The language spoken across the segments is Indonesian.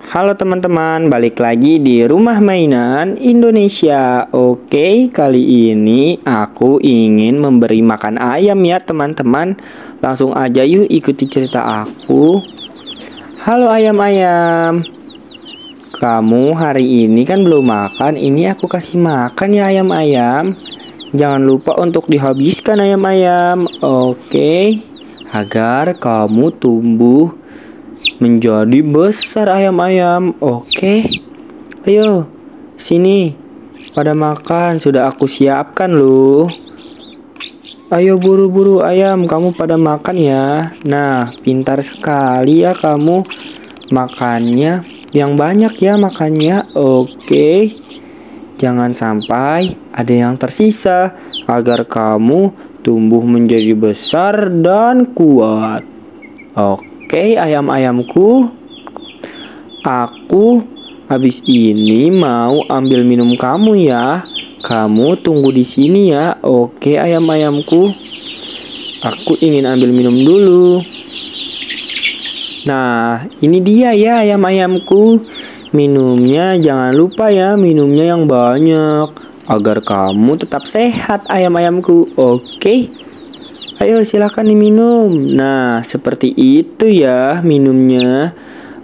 Halo teman-teman, balik lagi di Rumah Mainan Indonesia. Oke, kali ini aku ingin memberi makan ayam ya teman-teman. Langsung aja yuk ikuti cerita aku. Halo ayam-ayam, kamu hari ini kan belum makan. Ini aku kasih makan ya ayam-ayam. Jangan lupa untuk dihabiskan ayam-ayam. Oke, agar kamu tumbuh menjadi besar ayam-ayam. Oke, ayo sini pada makan, sudah aku siapkan loh. Ayo buru-buru ayam, kamu pada makan ya. Nah, pintar sekali ya kamu. Makannya yang banyak ya makannya. Oke, jangan sampai ada yang tersisa, agar kamu tumbuh menjadi besar dan kuat. Oke ayam-ayamku, aku habis ini mau ambil minum kamu ya. Kamu tunggu di sini ya. Oke ayam-ayamku, aku ingin ambil minum dulu. Nah, ini dia ya ayam-ayamku. Minumnya jangan lupa ya, minumnya yang banyak, agar kamu tetap sehat ayam-ayamku. Oke, ayo silakan diminum. Nah, seperti itu ya minumnya.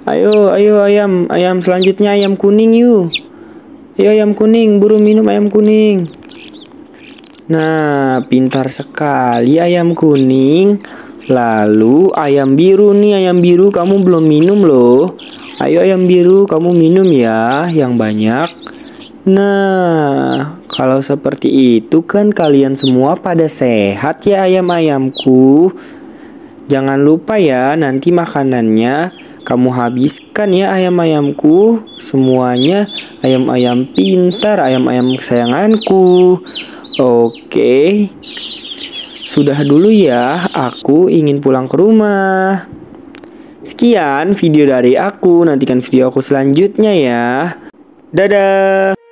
Ayo ayam selanjutnya ayam kuning yuk. Ayo ayam kuning, buru minum ayam kuning. Nah, pintar sekali ayam kuning. Lalu ayam biru nih, ayam biru kamu belum minum loh. Ayo ayam biru kamu minum ya yang banyak. Nah, kalau seperti itu kan kalian semua pada sehat ya ayam-ayamku. Jangan lupa ya nanti makanannya kamu habiskan ya ayam-ayamku. Semuanya ayam-ayam pintar, ayam-ayam kesayanganku. Oke, sudah dulu ya, aku ingin pulang ke rumah. Sekian video dari aku, nantikan video aku selanjutnya ya. Dadah.